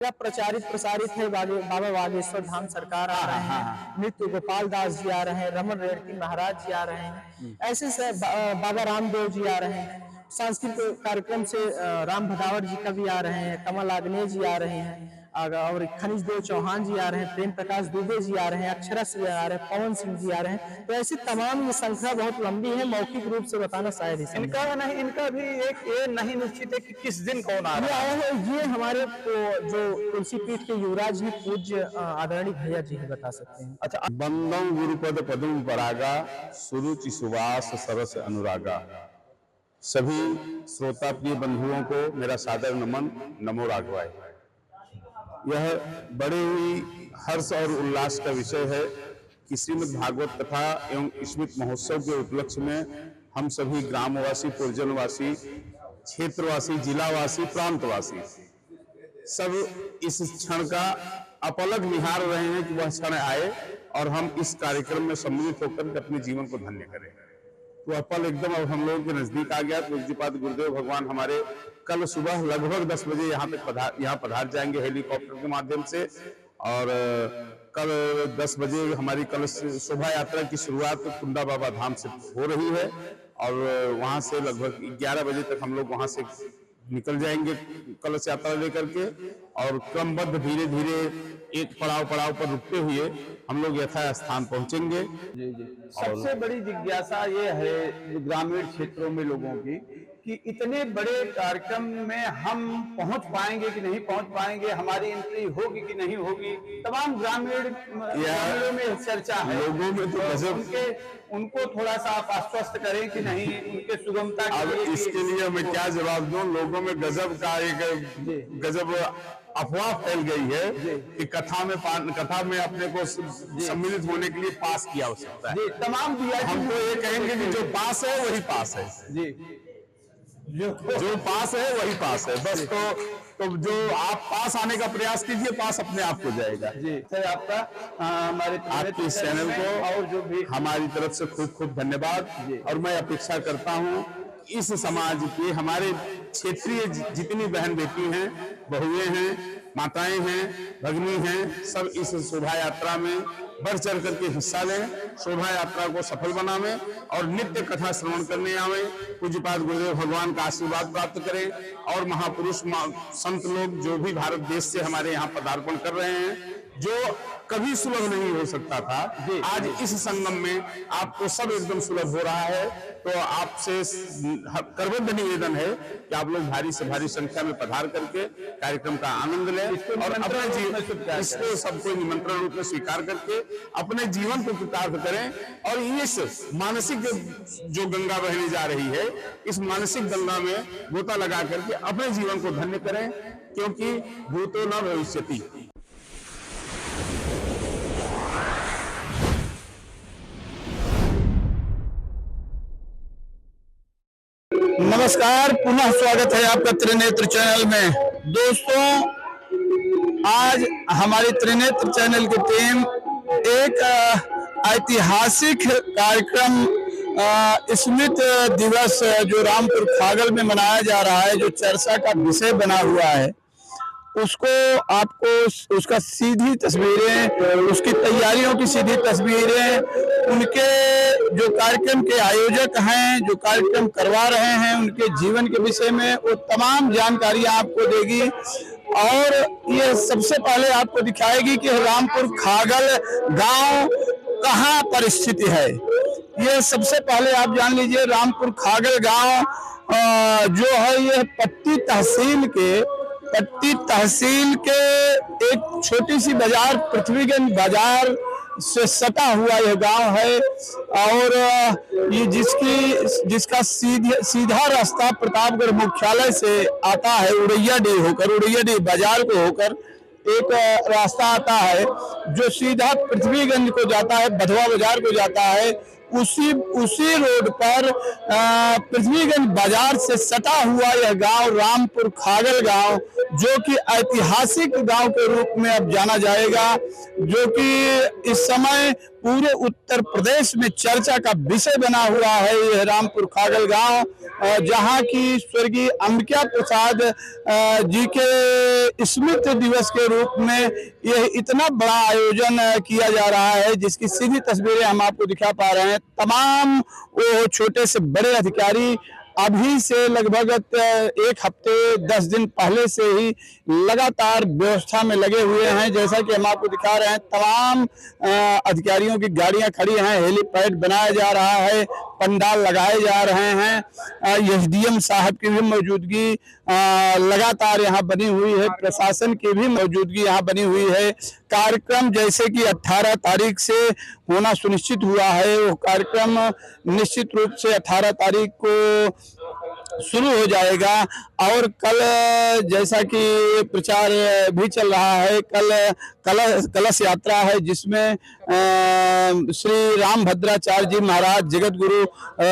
प्रचारित प्रसारित है। बाबा बागेश्वर धाम सरकार आ रहे हैं, नित्य गोपाल दास जी आ रहे हैं, रमन रेड्डी महाराज जी आ रहे हैं, ऐसे से बाबा रामदेव जी आ रहे हैं। सांस्कृतिक कार्यक्रम से राम भदावर जी का भी आ रहे हैं, कमल आग्नेय जी आ रहे हैं, और खनिज देव चौहान जी आ रहे हैं, प्रेम प्रकाश दुबे जी आ रहे हैं, अक्षरा जी आ रहे हैं, पवन सिंह जी आ रहे हैं। तो ऐसी तमाम ये संख्या बहुत लंबी है, मौखिक रूप से बताना शायद ही इनका भी एक ये नहीं निश्चित है कि किस दिन कौन आ रहा है। ये हमारे जो तुलसी पीठ के युवराज हैं, पूज्य आदरणीय भैया जी बता सकते हैं। अच्छा, बंदम गुरुपद पदम परागा सुरुचि सुवास सरस अनुरागा। सभी श्रोता प्रिय बंधुओं को मेरा सादर नमन, नमो राघवाय। यह बड़े ही हर्ष और उल्लास का विषय है कि श्रीमद् भागवत कथा एवं स्मृत महोत्सव के उपलक्ष्य में हम सभी ग्रामवासी, पुरजनवासी, क्षेत्रवासी, जिलावासी, प्रांतवासी सब इस क्षण का अपलक निहार रहे हैं कि वह क्षण आए और हम इस कार्यक्रम में सम्मिलित होकर अपने जीवन को धन्य करें। तो वह पल एकदम अब हम लोगों के नजदीक आ गया। पूज्यपाद गुरुदेव भगवान हमारे कल सुबह लगभग 10 बजे यहाँ पधार जाएंगे हेलीकॉप्टर के माध्यम से, और कल 10 बजे हमारी कल शोभा यात्रा की शुरुआत कुंडा बाबा धाम से हो रही है, और वहां से लगभग 11 बजे तक हम लोग वहां से निकल जाएंगे कलश यात्रा लेकर के, और क्रमबद्ध धीरे धीरे एक पड़ाव पर रुकते हुए हम लोग यथा स्थान पहुंचेंगे। जी। सबसे बड़ी जिज्ञासा ये है ग्रामीण क्षेत्रों में लोगों की कि इतने बड़े कार्यक्रम में हम पहुंच पाएंगे कि नहीं पहुंच पाएंगे, हमारी एंट्री होगी कि नहीं होगी, तमाम ग्रामीणों में चर्चा है। लोगों में तो उनको थोड़ा सा आप आश्वस्त करें कि नहीं, उनके सुगमता अब इसके लिए मैं क्या जवाब दूं। लोगों में गजब का एक गजब अफवाह फैल गई है कि कथा में अपने को सम्मिलित होने के लिए पास की आवश्यकता है। तमाम हम तो ये कहेंगे कि जो पास है वही पास है जी, जो पास है वही पास है बस। तो जो आप पास आने का प्रयास कीजिए, पास अपने आप हो जाएगा। जी सर, आपका हमारे आपके इस चैनल को और जो भी हमारी तरफ से खूब खूब धन्यवाद। और मैं अपेक्षा करता हूँ इस समाज के हमारे क्षेत्रीय जितनी बहन बेटी हैं, बहुएं हैं, माताएं हैं, भगनी हैं, सब इस शोभा यात्रा में बढ़ चढ़ करके हिस्सा लें, शोभा यात्रा को सफल बनावें और नित्य कथा श्रवण करने आवे, पूज्यपाद गुरुदेव भगवान का आशीर्वाद प्राप्त करें। और महापुरुष संत लोग जो भी भारत देश से हमारे यहाँ पदार्पण कर रहे हैं, जो कभी सुलभ नहीं हो सकता था, आज इस संगम में आपको सब एकदम सुलभ हो रहा है। तो आपसे करबद्ध निवेदन है कि आप लोग भारी से भारी संख्या में पधार करके कार्यक्रम का आनंद लें और अपने जीवन इसको सबको निमंत्रण रूप में स्वीकार करके अपने जीवन को कृतार्थ करें। और इस मानसिक जो गंगा बहने जा रही है, इस मानसिक गंगा में गोता लगा करके अपने जीवन को धन्य करें, क्योंकि भूतो न भविष्यति। नमस्कार, पुनः स्वागत है आपका त्रिनेत्र चैनल में। दोस्तों, आज हमारी त्रिनेत्र चैनल की टीम एक ऐतिहासिक कार्यक्रम स्मृत दिवस जो रामपुर खागल में मनाया जा रहा है, जो चर्चा का विषय बना हुआ है, उसको आपको उसका सीधी तस्वीरें, उसकी तैयारियों की सीधी तस्वीरें, उनके जो कार्यक्रम के आयोजक हैं, जो कार्यक्रम करवा रहे हैं, उनके जीवन के विषय में वो तमाम जानकारियां आपको देगी। और ये सबसे पहले आपको दिखाएगी कि रामपुर खागल गांव कहाँ पर स्थित है। ये सबसे पहले आप जान लीजिए, रामपुर खागल गांव जो है, ये पट्टी तहसील के एक छोटी सी बाजार, पृथ्वीगंज बाजार से सटा हुआ यह गांव है। और ये जिसका सीधा रास्ता प्रतापगढ़ मुख्यालय से आता है, उड़ैयाडीह बाजार को होकर एक रास्ता आता है जो सीधा पृथ्वीगंज को जाता है, बधवा बाजार को जाता है। उसी रोड पर पृथ्वीगंज बाजार से सटा हुआ यह गांव रामपुर खागल गांव, जो कि ऐतिहासिक गांव के रूप में अब जाना जाएगा, जो कि इस समय पूरे उत्तर प्रदेश में चर्चा का विषय बना हुआ है। यह रामपुर खागल गांव जहां की स्वर्गीय अंबिका प्रसाद जी के स्मृति दिवस के रूप में यह इतना बड़ा आयोजन किया जा रहा है, जिसकी सीधी तस्वीरें हम आपको दिखा पा रहे हैं। तमाम वो छोटे से बड़े अधिकारी अभी से लगभग 1 हफ्ते 10 दिन पहले से ही लगातार व्यवस्था में लगे हुए हैं। जैसा कि हम आपको दिखा रहे हैं, तमाम अधिकारियों की गाड़ियां खड़ी हैं, हेलीपैड बनाया जा रहा है, पंडाल लगाए जा रहे हैं। एसडीएम साहब की भी मौजूदगी लगातार यहाँ बनी हुई है, प्रशासन की भी मौजूदगी यहाँ बनी हुई है। कार्यक्रम जैसे कि 18 तारीख से होना सुनिश्चित हुआ है, वो कार्यक्रम निश्चित रूप से 18 तारीख को शुरू हो जाएगा। और कल जैसा कि प्रचार भी चल रहा है, कल कलश यात्रा है, जिसमें श्री राम भद्राचार्य जी महाराज, जगत गुरु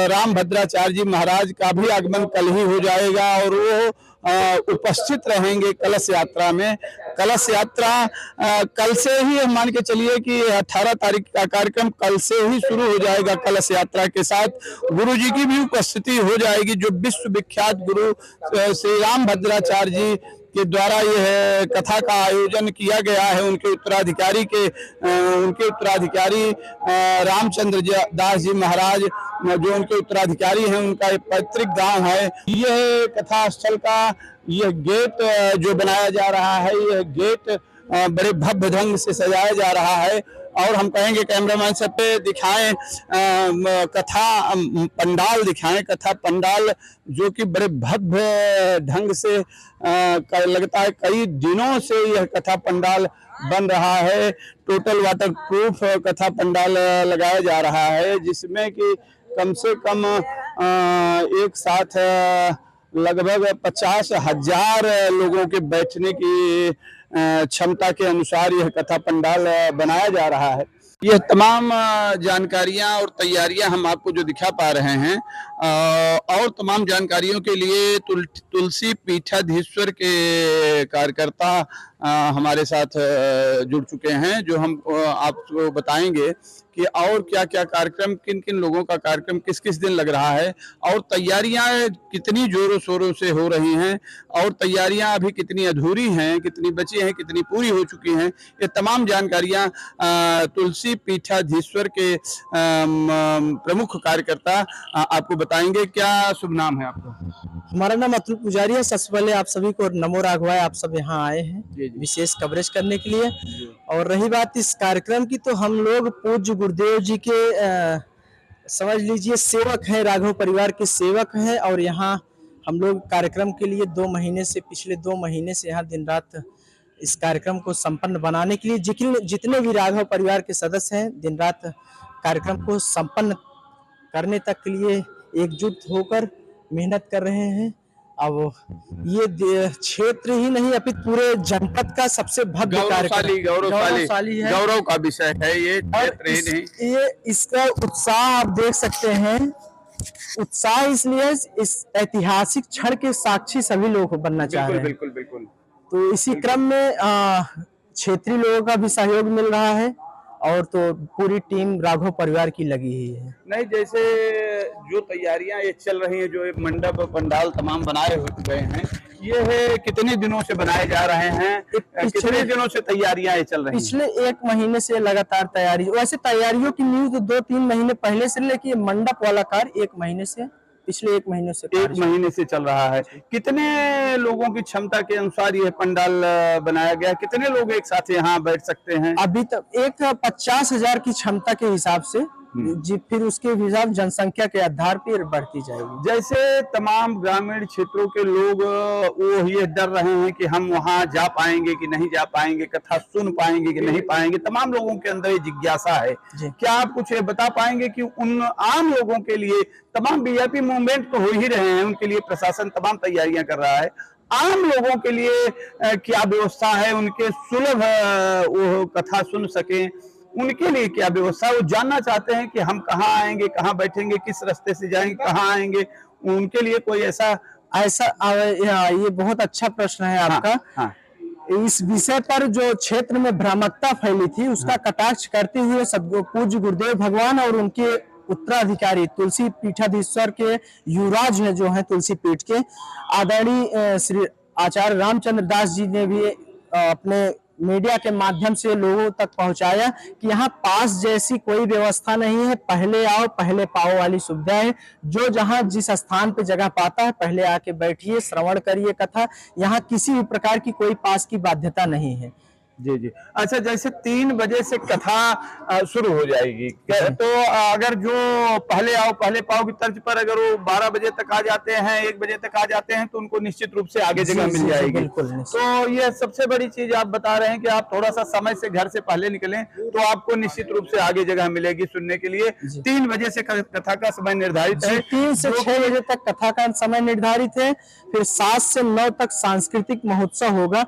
राम भद्राचार्य जी महाराज का भी आगमन कल ही हो जाएगा और वो उपस्थित रहेंगे कलश यात्रा में। कलश यात्रा कल से ही मान के चलिए कि 18 तारीख का कार्यक्रम कल से ही शुरू हो जाएगा। कलश यात्रा के साथ गुरु जी की भी उपस्थिति हो जाएगी, जो विश्व विख्यात गुरु श्री राम भद्राचार्य जी के द्वारा यह कथा का आयोजन किया गया है। उनके उत्तराधिकारी रामचंद्र दास जी महाराज, जो उनके उत्तराधिकारी हैं, उनका एक पैतृक गांव है। यह कथा स्थल का यह गेट जो बनाया जा रहा है, यह गेट बड़े भव्य ढंग से सजाया जा रहा है। और हम कहेंगे कैमरामैन सब पे दिखाएं, कथा पंडाल दिखाएं, कथा पंडाल जो कि बड़े भव्य ढंग से लगता है कई दिनों से यह कथा पंडाल बन रहा है। टोटल वाटर प्रूफ कथा पंडाल लगाया जा रहा है, जिसमें कि कम से कम एक साथ लगभग 50,000 लोगों के बैठने की क्षमता के अनुसार यह कथा पंडाल बनाया जा रहा है। यह तमाम जानकारियां और तैयारियां हम आपको जो दिखा पा रहे हैं, और तमाम जानकारियों के लिए तुलसी पीठाधीश्वर के कार्यकर्ता हमारे साथ जुड़ चुके हैं, जो हम आपको बताएंगे कि और क्या क्या कार्यक्रम, किन किन लोगों का कार्यक्रम किस किस दिन लग रहा है, और तैयारियां कितनी जोरों शोरों से हो रही हैं, और तैयारियां अभी कितनी अधूरी हैं, कितनी बची हैं, कितनी पूरी हो चुकी हैं। ये तमाम जानकारियां तुलसी पीठाधीश्वर के प्रमुख कार्यकर्ता आपको बताएंगे। क्या शुभ नाम है आपका? हमारा नाम अतुल पुजारी है। सबसे पहले आप सभी को नमो राघवाय, आप सब यहाँ आए हैं विशेष कवरेज करने के लिए। और रही बात इस कार्यक्रम की, तो हम लोग पूज्य गुरुदेव जी के समझ लीजिए सेवक हैं, राघव परिवार के सेवक हैं। और यहाँ हम लोग कार्यक्रम के लिए पिछले 2 महीने से यहाँ दिन रात इस कार्यक्रम को संपन्न बनाने के लिए जितने भी राघव परिवार के सदस्य हैं, दिन रात कार्यक्रम को संपन्न करने तक के लिए एकजुट होकर मेहनत कर रहे हैं। अब ये क्षेत्र ही नहीं अपितु पूरे जनपद का सबसे भव्य गौरवशाली है, गौरव का विषय है ये क्षेत्र ही नहीं। ये इसका उत्साह आप देख सकते हैं। उत्साह इसलिए इस ऐतिहासिक क्षण के साक्षी सभी लोग बनना चाह रहे हैं। बिल्कुल बिल्कुल। तो इसी क्रम में क्षेत्रीय लोगों का भी सहयोग मिल रहा है, और तो पूरी टीम राघव परिवार की लगी ही है। नहीं, जैसे जो तैयारियां ये चल रही हैं, जो एक मंडप पंडाल तमाम बनाए गए हैं, ये है कितने दिनों से बनाए जा रहे हैं? कितने दिनों से तैयारियां ये चल रही हैं? पिछले 1 महीने से लगातार तैयारी। वैसे तैयारियों की न्यूज 2-3 महीने पहले से, लेकिन मंडप वाला कार्य 1 महीने से, पिछले 1 महीने से 1 महीने से चल रहा है। कितने लोगों की क्षमता के अनुसार यह पंडाल बनाया गया? कितने लोग एक साथ यहाँ बैठ सकते हैं? अभी तक एक 50,000 की क्षमता के हिसाब से जी, फिर उसके हिसाब जनसंख्या के आधार पर बढ़ती जाएगी। जैसे तमाम ग्रामीण क्षेत्रों के लोग वो ये डर रहे हैं कि हम वहाँ जा पाएंगे कि नहीं जा पाएंगे, कथा सुन पाएंगे कि नहीं पाएंगे, तमाम लोगों के अंदर ये जिज्ञासा है। क्या आप कुछ बता पाएंगे कि उन आम लोगों के लिए, तमाम वीआईपी मूवमेंट तो हो ही रहे हैं, उनके लिए प्रशासन तमाम तैयारियां कर रहा है, आम लोगों के लिए क्या व्यवस्था है, उनके सुलभ वो कथा सुन सकें, उनके लिए क्या व्यवस्था? वो जानना चाहते हैं कि हम कहाँ आएंगे, कहाँ बैठेंगे, किस रास्ते से जाएंगे, कहाँ आएंगे, उनके लिए कोई ऐसा ये बहुत अच्छा प्रश्न है आपका। हाँ। इस विषय पर जो क्षेत्र में भ्रामकता फैली थी, उसका कटाक्ष करते हुए पूज्य गुरुदेव भगवान और उनके उत्तराधिकारी तुलसी पीठाधीश्वर के युवराज हैं जो हैं तुलसी पीठ के आदरणीय श्री आचार्य रामचंद्र दास जी ने भी अपने मीडिया के माध्यम से लोगों तक पहुंचाया कि यहाँ पास जैसी कोई व्यवस्था नहीं है, पहले आओ पहले पाओ वाली सुविधा है। जो जहाँ जिस स्थान पे जगह पाता है पहले आके बैठिए, श्रवण करिए कथा। यहाँ किसी भी प्रकार की कोई पास की बाध्यता नहीं है। जी जी। अच्छा, जैसे 3 बजे से कथा शुरू हो जाएगी, तो अगर जो पहले आओ पहले पाओ की तर्ज पर अगर वो 12 बजे तक आ जाते हैं, 1 बजे तक आ जाते हैं, तो उनको निश्चित रूप से आगे जगह मिल जाएगी। बिल्कुल। तो ये सबसे बड़ी चीज आप बता रहे हैं कि आप थोड़ा सा समय से घर से पहले निकलें तो आपको निश्चित रूप से आगे जगह मिलेगी सुनने के लिए। 3 बजे से कथा का समय निर्धारित है, 3 से 6 बजे तक कथा का समय निर्धारित है। फिर 7 से 9 तक सांस्कृतिक महोत्सव होगा।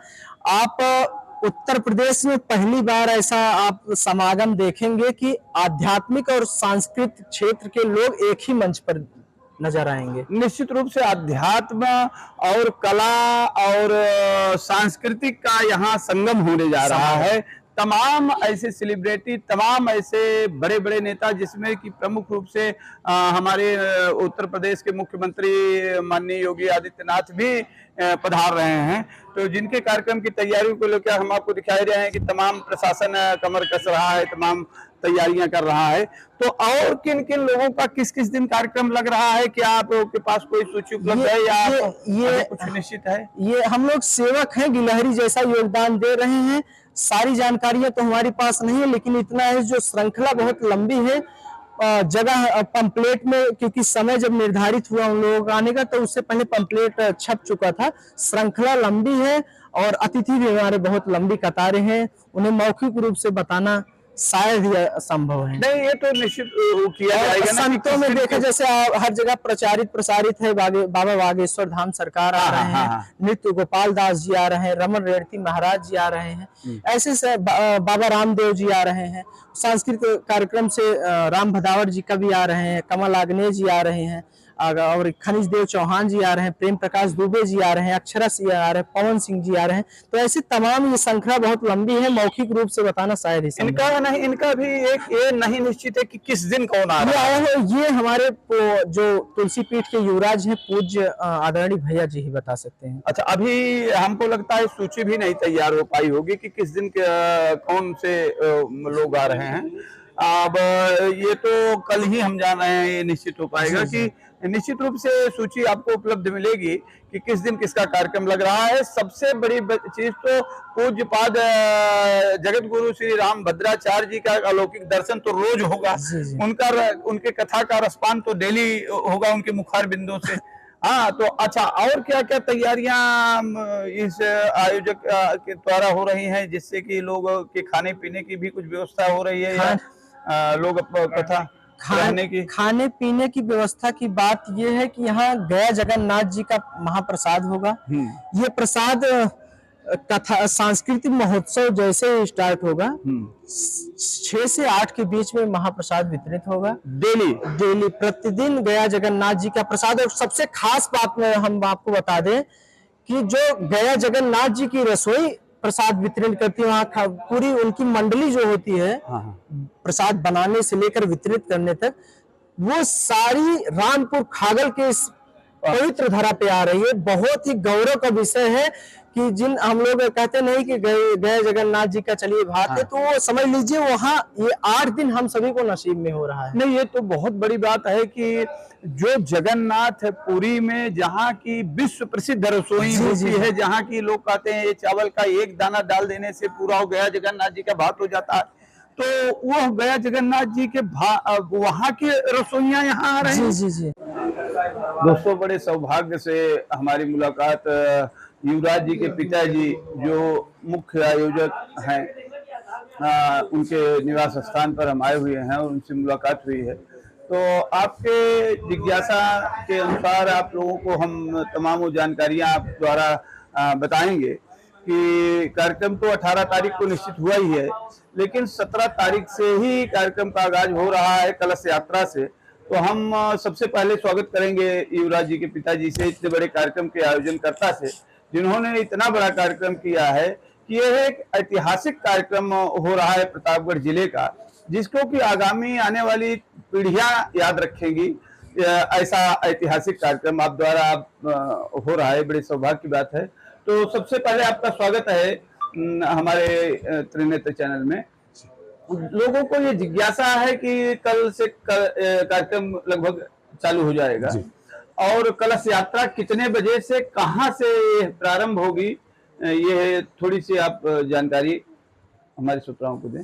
आप उत्तर प्रदेश में पहली बार ऐसा आप समागम देखेंगे कि आध्यात्मिक और सांस्कृतिक क्षेत्र के लोग एक ही मंच पर नजर आएंगे। निश्चित रूप से अध्यात्म और कला और सांस्कृतिक का यहाँ संगम होने जा रहा है। तमाम ऐसे सेलिब्रिटी, तमाम ऐसे बड़े बड़े नेता, जिसमें कि प्रमुख रूप से हमारे उत्तर प्रदेश के मुख्यमंत्री माननीय योगी आदित्यनाथ भी पधार रहे हैं। तो जिनके कार्यक्रम की तैयारियों को लेकर हम आपको दिखाई रहे हैं कि तमाम प्रशासन कमर कस रहा है, तमाम तैयारियां कर रहा है। तो और किन किन लोगों का किस किस दिन कार्यक्रम लग रहा है, क्या आपके पास कोई सूची उपलब्ध है या ये कुछ निश्चित है? ये हम लोग सेवक हैं, गिलहरी जैसा योगदान दे रहे हैं। सारी जानकारियां तो हमारे पास नहीं है, लेकिन इतना है जो श्रृंखला बहुत लंबी है। जगह पंपलेट में, क्योंकि समय जब निर्धारित हुआ उन लोगों का आने का, तो उससे पहले पंपलेट छप चुका था। श्रृंखला लंबी है और अतिथि भी हमारे बहुत लंबी कतारें हैं। उन्हें मौखिक रूप से बताना शायद ही असंभव है। नहीं, ये तो निश्चित किया जाएगा। संतों में देखा जैसे हर जगह प्रचारित प्रसारित है, बाबा बागेश्वर धाम सरकार आ रहे हैं, नृत्य गोपाल दास जी आ रहे हैं, रमन रेड्डी महाराज जी आ रहे हैं, ऐसे से बाबा रामदेव जी आ रहे हैं। सांस्कृतिक कार्यक्रम से राम भदावड़ जी का भी आ रहे हैं, कमल आग्नेय जी आ रहे हैं, और खनिज देव चौहान जी आ रहे हैं, प्रेम प्रकाश दुबे जी आ रहे हैं, अक्षरस जी आ रहे हैं, पवन सिंह जी आ रहे हैं। तो ऐसे तमाम ये श्रृंखला बहुत लंबी है, मौखिक रूप से बताना शायद ही इनका भी एक ये नहीं निश्चित है कि किस दिन कौन आ रहा है। ये हमारे जो तुलसी पीठ के युवराज हैं पूज्य आदरणीय भैया जी ही बता सकते हैं। अच्छा, अभी हमको लगता है सूची भी नहीं तैयार हो पाई होगी कि किस दिन कौन से लोग आ रहे हैं। अब ये तो कल ही हम जान रहे हैं, ये निश्चित हो पाएगा कि निश्चित रूप से सूची आपको उपलब्ध मिलेगी कि किस दिन किसका कार्यक्रम लग रहा है। सबसे बड़ी चीज तो पूज्यपाद जगत गुरु श्री राम भद्राचार्य जी का अलौकिक दर्शन तो रोज होगा। उनके कथा का रसपान तो डेली होगा उनके मुखार बिंदु से। हाँ, तो अच्छा, और क्या क्या तैयारियां इस आयोजक के द्वारा हो रही हैं, जिससे कि लोगों के खाने पीने की भी कुछ व्यवस्था हो रही है या लोग कथा खाने पीने की व्यवस्था की बात यह है कि यहाँ गया जगन्नाथ जी का महाप्रसाद होगा। ये प्रसाद कथा सांस्कृतिक महोत्सव जैसे स्टार्ट होगा, 6 से 8 के बीच में महाप्रसाद वितरित होगा। डेली प्रतिदिन गया जगन्नाथ जी का प्रसाद। और सबसे खास बात में हम आपको बता दें कि जो गया जगन्नाथ जी की रसोई प्रसाद वितरण करती है, वहाँ पूरी उनकी मंडली जो होती है, प्रसाद बनाने से लेकर वितरित करने तक, वो सारी रामपुर खागल के इस पवित्र धरा पे आ रही है। बहुत ही गौरव का विषय है कि जिन हम लोग कहते नहीं कि गए जगन्नाथ जी का चलिए भात है, तो वो समझ लीजिए वहाँ ये 8 दिन हम सभी को नसीब में हो रहा है। नहीं, ये तो बहुत बड़ी बात है कि जो जगन्नाथ पुरी में जहाँ की विश्व प्रसिद्ध रसोई होती है, जहाँ की लोग कहते हैं ये चावल का एक दाना डाल देने से पूरा हो गया जगन्नाथ जी का भात हो जाता है, तो वो गया जगन्नाथ जी के वहाँ की रसोइयाँ यहाँ आ रही हैं। जी। दोस्तों, बड़े सौभाग्य से हमारी मुलाकात युवराज जी के पिताजी जो मुख्य आयोजक हैं, उनके निवास स्थान पर हम आए हुए हैं और उनसे मुलाकात हुई है। तो आपके जिज्ञासा के अनुसार आप लोगों को हम तमाम जानकारियां आप द्वारा बताएंगे कि कार्यक्रम तो 18 तारीख को निश्चित हुआ ही है, लेकिन 17 तारीख से ही कार्यक्रम का आगाज हो रहा है कलश यात्रा से। तो हम सबसे पहले स्वागत करेंगे युवराज जी के पिताजी से, इतने बड़े कार्यक्रम के आयोजनकर्ता से, जिन्होंने इतना बड़ा कार्यक्रम किया है कि यह एक ऐतिहासिक कार्यक्रम हो रहा है प्रतापगढ़ जिले का, जिसको कि आगामी आने वाली पीढ़ियां याद रखेंगी। ऐसा ऐतिहासिक कार्यक्रम आप द्वारा हो रहा है, बड़े सौभाग्य की बात है। तो सबसे पहले आपका स्वागत है हमारे त्रिनेत्र चैनल में। लोगों को ये जिज्ञासा है कि कल से कार्यक्रम लगभग चालू हो जाएगा और कलश यात्रा कितने बजे से कहां से प्रारंभ होगी, ये थोड़ी सी आप जानकारी हमारे श्रोताओं को दें।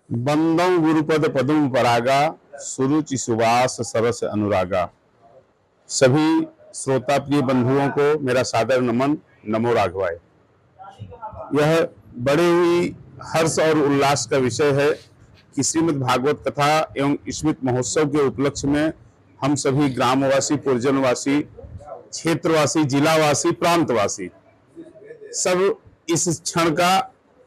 बंदं गुरुपद पदम परागा सुरुचि सुवास सरस अनुरागा। सभी श्रोता प्रिय बंधुओं को मेरा सादर नमन, नमो राघवाय। यह बड़े ही हर्ष और उल्लास का विषय है कि श्रीमद् भागवत कथा एवं स्मृत महोत्सव के उपलक्ष्य में हम सभी ग्रामवासी, पुरजनवासी, क्षेत्रवासी, जिलावासी, प्रांतवासी सब इस क्षण का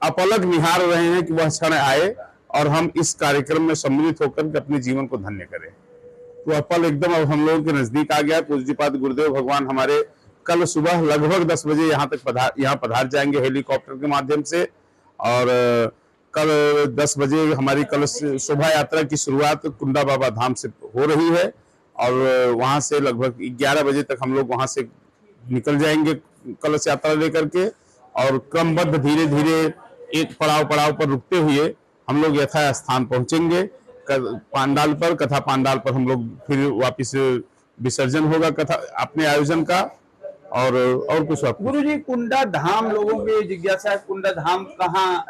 अपलक निहार रहे हैं कि वह क्षण आए और हम इस कार्यक्रम में सम्मिलित होकर के अपने जीवन को धन्य करें। तो वह पल एकदम अब हम लोगों के नजदीक आ गया। पूज्यपाद गुरुदेव भगवान हमारे कल सुबह लगभग 10 बजे यहाँ पधार जाएंगे हेलीकॉप्टर के माध्यम से, और कल 10 बजे हमारी कल शोभा यात्रा की शुरुआत कुंडा बाबा धाम से हो रही है और वहां से लगभग 11 बजे तक हम लोग वहां से निकल जाएंगे कलश यात्रा लेकर के, और क्रमबद्ध धीरे धीरे एक पड़ाव पर रुकते हुए हम लोग यथा स्थान पहुंचेंगे पांडाल पर, कथा पांडाल पर हम लोग फिर वापिस विसर्जन होगा कथा अपने आयोजन का। और कुछ गुरु जी, कुंडा धाम लोगों की जिज्ञासा है, कुंडा धाम कहाँ?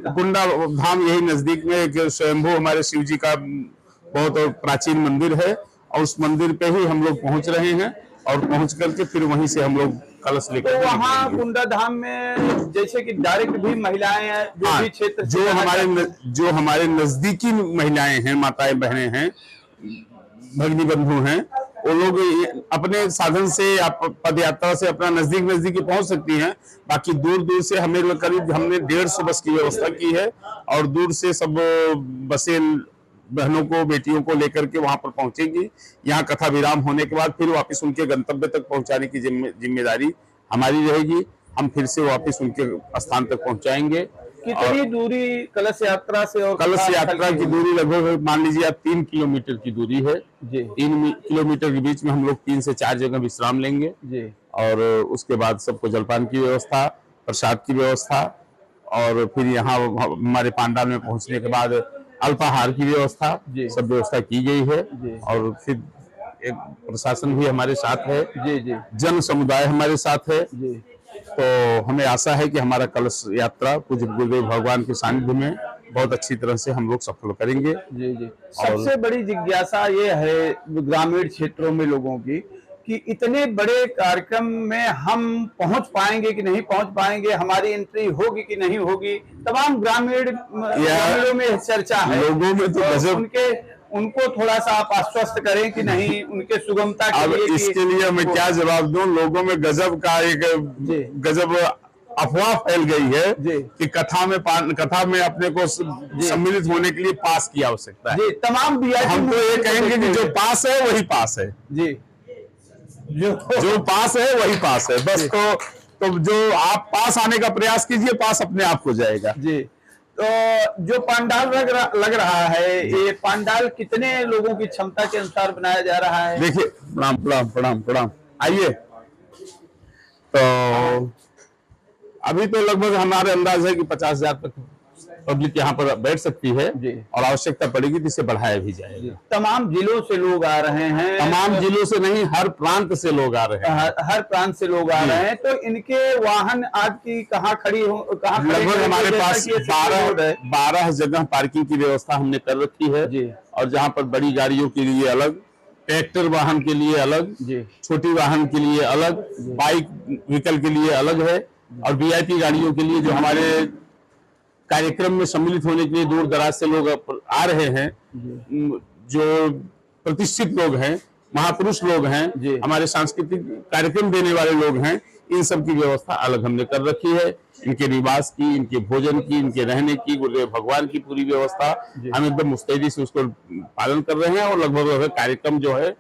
कुंडा धाम यही नजदीक में एक स्वयंभू हमारे शिव जी का बहुत प्राचीन मंदिर है और उस मंदिर पे ही हम लोग पहुंच रहे हैं और पहुंच करके फिर वहीं से हम लोग कलश लेकर। तो वहाँ कुंडा धाम में जैसे कि डायरेक्ट भी महिलाएं हैं जो भी क्षेत्र जो हमारे नजदीकी महिलाएं हैं, माताएं बहनें हैं, भगिनी बंधु हैं, वो लोग अपने साधन से पद यात्रा से अपना नजदीकी पहुंच सकती हैं। बाकी दूर से हमें करीब हमने 150 बस की व्यवस्था की है और दूर से सब बसें बहनों को, बेटियों को लेकर के वहां पर पहुंचेंगी। यहाँ कथा विराम होने के बाद फिर वापस उनके गंतव्य तक पहुंचाने की जिम्मेदारी हमारी रहेगी। हम फिर से वापस उनके स्थान तक पहुंचाएंगे। कितनी दूरी कलश यात्रा से? और कलश यात्रा की दूरी लगभग मान लीजिए आप 3 किलोमीटर की दूरी है जी। 3 किलोमीटर के बीच में हम लोग 3 से 4 जगह विश्राम लेंगे जी। और उसके बाद सबको जलपान की व्यवस्था, प्रसाद की व्यवस्था, और फिर यहाँ हमारे पांडाल में पहुंचने के बाद अल्पाहार की व्यवस्था, सब व्यवस्था की गई है। और फिर एक प्रशासन भी हमारे साथ है जी, जन समुदाय हमारे साथ है जी। तो हमें आशा है कि हमारा कलश यात्रा पूज्य गुरुदेव भगवान के सानिध्य में बहुत अच्छी तरह से हम लोग सफल करेंगे जी। सबसे बड़ी जिज्ञासा ये है ग्रामीण क्षेत्रों में लोगों की कि इतने बड़े कार्यक्रम में हम पहुंच पाएंगे कि नहीं पहुंच पाएंगे, हमारी एंट्री होगी कि नहीं होगी, तमाम ग्रामीणों में चर्चा है। लोगों में तो उनको थोड़ा सा आप आश्वस्त करें कि नहीं, उनके सुगमता के लिए। इसके लिए मैं क्या जवाब दूं? लोगों में गजब का एक गजब अफवाह फैल गई है कि कथा में अपने को सम्मिलित होने के लिए पास की आवश्यकता है। तमाम हम तो ये कहेंगे कि जो पास है वही पास है जी, जो पास है वही पास है बस। तो जो आप पास आने का प्रयास कीजिए, पास अपने आप हो जाएगा जी। तो जो पांडाल लग रहा है, ये पांडाल कितने लोगों की क्षमता के अनुसार बनाया जा रहा है? देखिए, प्रणाम आइए। तो अभी तो लगभग हमारे अंदाज है कि 50,000 तक पब्लिक यहाँ पर बैठ सकती है और आवश्यकता पड़ेगी तो इसे बढ़ाया भी जाएगा। तमाम जिलों से लोग आ रहे हैं? तमाम जिलों से नहीं, हर प्रांत से लोग आ रहे हैं। हर प्रांत से लोग आ रहे हैं। तो इनके वाहन आपकी कहाँ खड़ी हो? लगभग हमारे पास 12 जगह पार्किंग की व्यवस्था हमने कर रखी है जी। और जहाँ पर बड़ी गाड़ियों के लिए अलग, ट्रैक्टर वाहन के लिए अलग, छोटी वाहन के लिए अलग, बाइक व्हीकल के लिए अलग है, और वीआईपी गाड़ियों के लिए जो हमारे कार्यक्रम में सम्मिलित होने के लिए दूर दराज से लोग आ रहे हैं, जो प्रतिष्ठित लोग हैं, महापुरुष लोग हैं, हमारे सांस्कृतिक कार्यक्रम देने वाले लोग हैं, इन सब की व्यवस्था अलग हमने कर रखी है। इनके निवास की, इनके भोजन की, इनके रहने की, गुरुदेव भगवान की पूरी व्यवस्था हम एकदम मुस्तैदी से उसको पालन कर रहे हैं। और लगभग कार्यक्रम जो है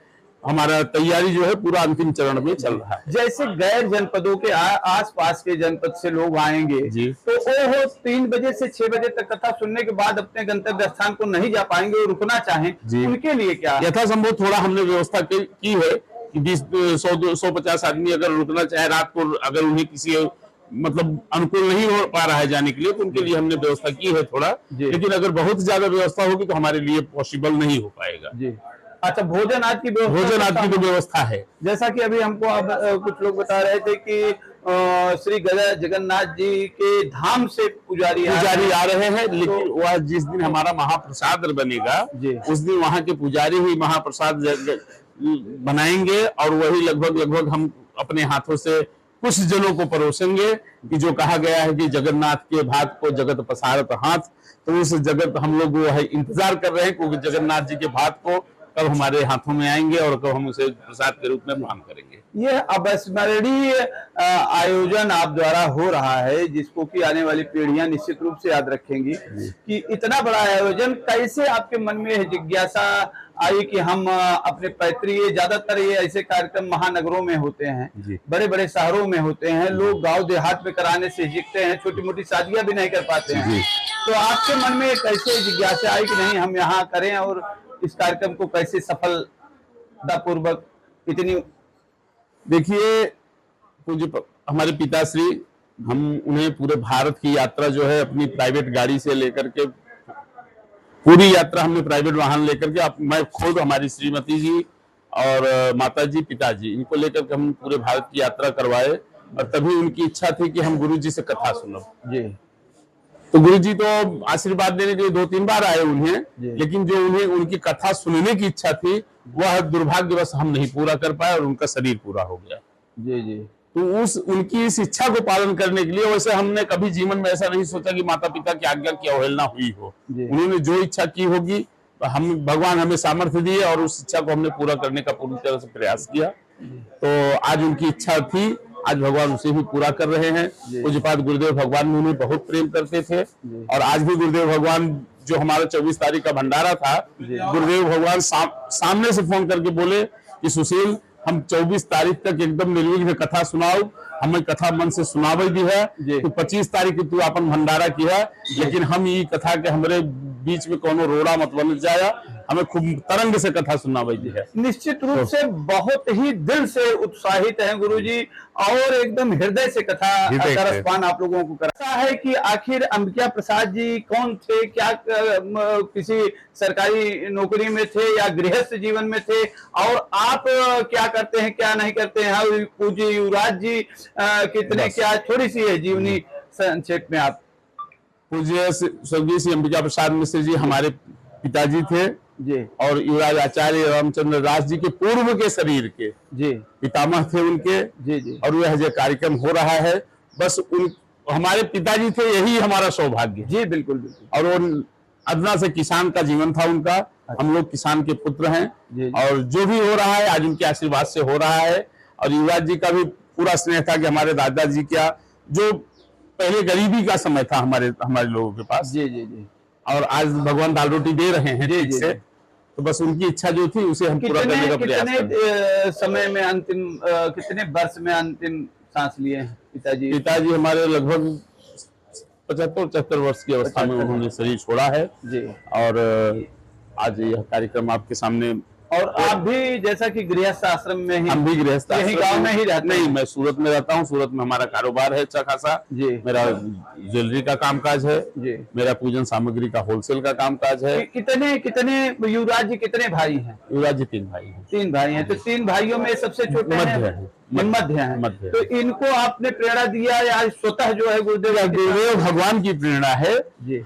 हमारा तैयारी जो है पूरा अंतिम चरण में चल रहा है। जैसे गैर जनपदों के आसपास के जनपद से लोग आएंगे जी। तो वो 3 बजे से 6 बजे तक कथा सुनने के बाद अपने गंतव्य स्थान को नहीं जा पाएंगे और रुकना चाहें जी। उनके लिए क्या यथासंभव थोड़ा हमने व्यवस्था की है कि 100-150 आदमी अगर रुकना चाहे रात को, अगर उन्हें किसी मतलब अनुकूल नहीं हो पा रहा है जाने के लिए, तो उनके लिए हमने व्यवस्था की है थोड़ा, लेकिन अगर बहुत ज्यादा व्यवस्था होगी तो हमारे लिए पॉसिबल नहीं हो पाएगा जी। अच्छा, भोजन आज की तो व्यवस्था है। जैसा कि अभी हमको अब कुछ लोग बता रहे थे कि श्री जगन्नाथ जी के धाम से पुजारी आ रहे हैं, लेकिन वह जिस दिन हमारा महाप्रसाद बनेगा उस दिन वहाँ के पुजारी ही महाप्रसाद बनाएंगे और वही लगभग हम अपने हाथों से कुछ जनों को परोसेंगे कि जो कहा गया है कि जगन्नाथ के भात को जगत पसारत हाथ, तो उस जगत हम लोग वो है इंतजार कर रहे हैं क्योंकि जगन्नाथ जी के भात को कब हमारे हाथों में आएंगे और कब हम उसे प्रसाद के रूप में ग्रहण करेंगे। यह अविस्मरणीय आयोजन आप द्वारा हो रहा है जिसको कि आने वाली पीढ़ियां निश्चित रूप से याद रखेंगी कि इतना बड़ा आयोजन कैसे आपके मन में जिज्ञासा आई कि हम अपने पैतृक, ज्यादातर ये ऐसे कार्यक्रम महानगरों में होते हैं, बड़े बड़े शहरों में होते हैं, लोग गांव देहात में कराने से हिचकते हैं, छोटी मोटी शादियां भी नहीं कर पाते हैं, तो आपके मन में कैसे जिज्ञासा आई कि नहीं हम यहाँ करें और इस कार्यक्रम को कैसे सफलतापूर्वक इतनी। देखिए पूज्य हमारे पिताश्री, हम उन्हें पूरे भारत की यात्रा जो है अपनी प्राइवेट गाड़ी से लेकर के, पूरी यात्रा हमने प्राइवेट वाहन लेकर के, मैं खुद, हमारी श्रीमती जी और माता जी, पिताजी, इनको लेकर के हम पूरे भारत की यात्रा करवाए और तभी उनकी इच्छा थी कि हम गुरु जी से कथा सुनो जी। तो गुरु जी तो आशीर्वाद देने के लिए 2-3 बार आए उन्हें, लेकिन जो उन्हें उनकी कथा सुनने की इच्छा थी वह दुर्भाग्यवश हम नहीं पूरा कर पाए और उनका शरीर पूरा हो गया जी जी। तो उनकी इस इच्छा को पालन करने के लिए, वैसे हमने कभी जीवन में ऐसा नहीं सोचा कि माता पिता की आज्ञा की अवहेलना हुई हो, उन्होंने जो इच्छा की होगी तो भगवान हमें सामर्थ्य दिए और उस इच्छा को हमने पूरा करने का पूरी तरह से प्रयास किया। तो आज उनकी इच्छा थी, आज भगवान उसे भी पूरा कर रहे हैं। पूज्यपाद गुरुदेव भगवान में उन्हें बहुत प्रेम करते थे और आज भी गुरुदेव भगवान, जो हमारा 24 तारीख का भंडारा था, गुरुदेव भगवान सामने से फोन करके बोले कि सुशील, हम 24 तारीख तक एकदम निर्विघ्न कथा सुनाओ, हमें कथा मन से सुनावे दी है, तो 25 तारीख तू अपन भंडारा किया, लेकिन हम ये कथा के हमारे बीच में कोनो रोड़ा मत बन जाया, हमें खूब तरंग से कथा सुनावे दी है। निश्चित रूप से बहुत ही दिल से उत्साहित है गुरुजी और एकदम हृदय से कथा का रसपान आप लोगों को करता है कि आखिर अंबिका प्रसाद जी कौन थे, क्या किसी सरकारी नौकरी में थे या गृहस्थ जीवन में थे, और आप क्या करते हैं क्या नहीं करते हैं, पूज्य युवराज जी कितने, क्या थोड़ी सी है जीवनी संक्षेप में आप। पूज्य स्वर्गीय श्री अंबिका प्रसाद मिश्र जी हमारे पिताजी थे जी और युवराज आचार्य रामचंद्र दास जी के पूर्व के शरीर के जी पितामह थे उनके जी जी। और यह जो कार्यक्रम हो रहा है, बस हमारे पिताजी थे, यही हमारा सौभाग्य जी। बिल्कुल बिल्कुल। और वो अदना से किसान का जीवन था उनका, हम लोग किसान के पुत्र हैं जी। और जो भी हो रहा है आज उनके आशीर्वाद से हो रहा है। और युवराज जी का भी पूरा स्नेह था कि हमारे दादाजी का जो पहले गरीबी का समय था हमारे लोगों के पास जी जी जी, और आज भगवान दाल रोटी दे रहे हैं ठीक से, तो बस उनकी इच्छा जो थी उसे हम पूरा करने का प्रयास करते हैं। कितने समय में अंतिम, कितने वर्ष में अंतिम सांस लिए हैं पिताजी? पिताजी हमारे लगभग 75-76 वर्ष की अवस्था में उन्होंने शरीर छोड़ा है जी। और आज यह कार्यक्रम आपके सामने। और आप भी जैसा कि गृहस्थ आश्रम में ही, हम भी गृहस्थ आश्रम गांव में ही रहते? नहीं, मैं सूरत में रहता हूँ। सूरत में हमारा कारोबार है अच्छा खासा जी। मेरा ज्वेलरी का कामकाज है जी। मेरा पूजन सामग्री का होलसेल का कामकाज है। कितने युवराज जी कितने भाई हैं? युवराज जी 3 भाई हैं। 3 भाई हैं, तो 3 भाइयों में सबसे छोटे मध्य हैं। तो इनको आपने प्रेरणा दिया या स्वतः जो है गुरुदेव भगवान की प्रेरणा है?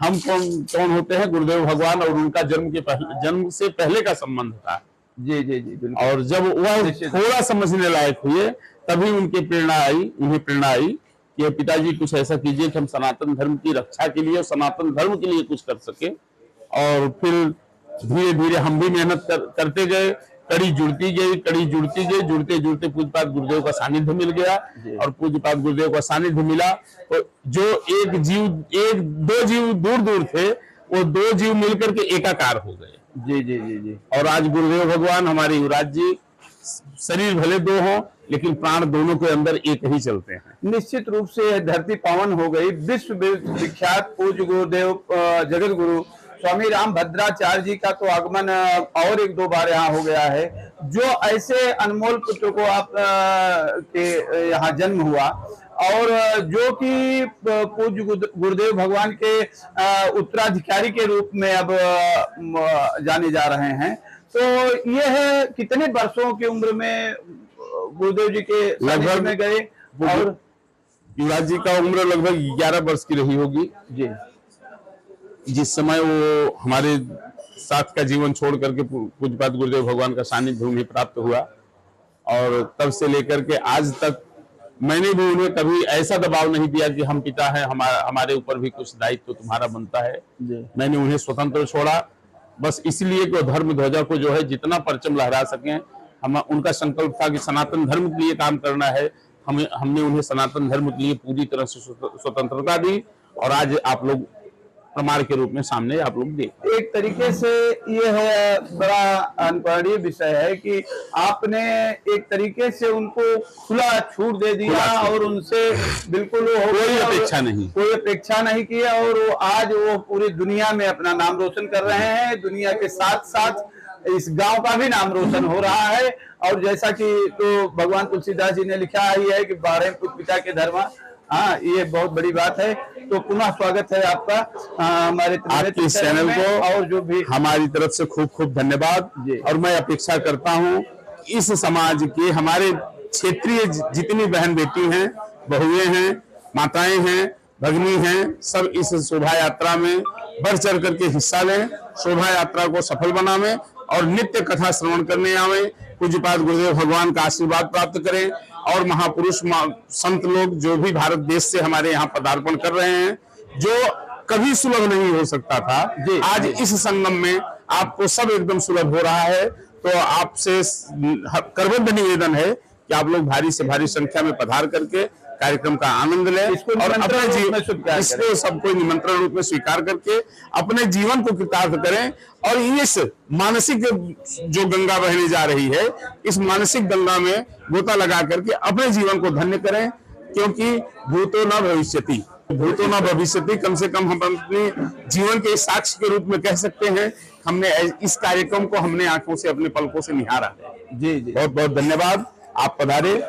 हम कौन होते हैं? गुरुदेव भगवान और उनका जन्म से पहले का संबंध था जी जी जी। और जब वह थोड़ा समझने लायक हुए तभी उनकी प्रेरणा आई, उन्हें प्रेरणा आई कि पिताजी कुछ ऐसा कीजिए कि हम सनातन धर्म की रक्षा के लिए, सनातन धर्म के लिए कुछ कर सके। और फिर धीरे धीरे हम भी मेहनत करते गए, कड़ी जुड़ती गई, जुड़ते जुड़ते पूज्यपाद गुरुदेव का सानिध्य मिल गया। और पूज्यपाद गुरुदेव का सानिध्य मिला तो जो एक जीव, 1-2 जीव दूर दूर थे, वो 2 जीव मिलकर के एकाकार हो गए जी जी जी जी। और आज गुरुदेव भगवान, हमारे युवराज जी शरीर भले दो हों लेकिन प्राण दोनों के अंदर एक ही चलते हैं। निश्चित रूप से यह धरती पावन हो गई। विश्व विख्यात पूज्य गुरुदेव जगत गुरु स्वामी राम भद्राचार्य जी का तो आगमन और एक दो बार यहाँ हो गया है। जो ऐसे अनमोल पुत्र को आप के यहाँ जन्म हुआ और जो कि पूज्य गुरुदेव भगवान के उत्तराधिकारी के रूप में अब जाने जा रहे हैं, तो यह कितने वर्षों की उम्र में गुरुदेव जी के लगभग में गए? और युवराज जी का उम्र लगभग 11 वर्ष की रही होगी जी, जिस समय वो हमारे साथ का जीवन छोड़ करके पूज्यपाद गुरुदेव भगवान का सानिध्य उन्हें प्राप्त हुआ। और तब से लेकर के आज तक मैंने भी उन्हें कभी ऐसा दबाव नहीं दिया कि हम पिता हैं, हमारे ऊपर भी कुछ दायित्व तुम्हारा बनता है। मैंने उन्हें स्वतंत्र छोड़ा, बस इसलिए कि धर्म ध्वजा को जो है जितना परचम लहरा सकें। हम उनका संकल्प था कि सनातन धर्म के लिए काम करना है। हमने उन्हें सनातन धर्म के लिए पूरी तरह से स्वतंत्रता दी और आज आप लोग प्रमाण के रूप में सामने आप लोग देख। एक तरीके से ये है बड़ा अनपढ़ी विषय है कि आपने एक तरीके से उनको खुला छूट दे दिया और उनसे बिल्कुल कोई अपेक्षा नहीं की और वो आज वो पूरी दुनिया में अपना नाम रोशन कर रहे हैं। दुनिया के साथ साथ इस गांव का भी नाम रोशन हो रहा है। और जैसा कि तो भगवान तुलसीदास जी ने लिखा ही है कि 12 पुत्र पिता के धर्म। हाँ, ये बहुत बड़ी बात है। तो पुनः स्वागत है आपका हमारे आपके चैनल को और जो भी हमारी तरफ से खूब खूब धन्यवाद। और मैं अपेक्षा करता हूँ इस समाज के हमारे क्षेत्रीय जितनी बहन बेटी हैं, बहुएं हैं, माताएं हैं, भगनी हैं, सब इस शोभा यात्रा में बढ़ चढ़ करके हिस्सा लें, शोभा यात्रा को सफल बनावें और नित्य कथा श्रवण करने आवे, पूज्यपाद गुरुदेव भगवान का आशीर्वाद प्राप्त करें। और महापुरुष संत लोग जो भी भारत देश से हमारे यहाँ पदार्पण कर रहे हैं, जो कभी सुलभ नहीं हो सकता था, आज इस संगम में आपको सब एकदम सुलभ हो रहा है। तो आपसे करबद्ध निवेदन है कि आप लोग भारी से भारी संख्या में पधार करके कार्यक्रम का आनंद लें और अपने जीवन इसको सबको निमंत्रण रूप में स्वीकार करके अपने जीवन को कृतार्थ करें। और इस मानसिक जो गंगा बहने जा रही है, इस मानसिक गंगा में गोता लगा करके अपने जीवन को धन्य करें, क्योंकि भूतो न भविष्यति, भूतो न भविष्यति कम से कम हम अपने जीवन के साक्ष्य के रूप में कह सकते हैं। हमने इस कार्यक्रम को हमने आंखों से अपने पलकों से निहारा है। जी जी, बहुत बहुत धन्यवाद। आप पधारे।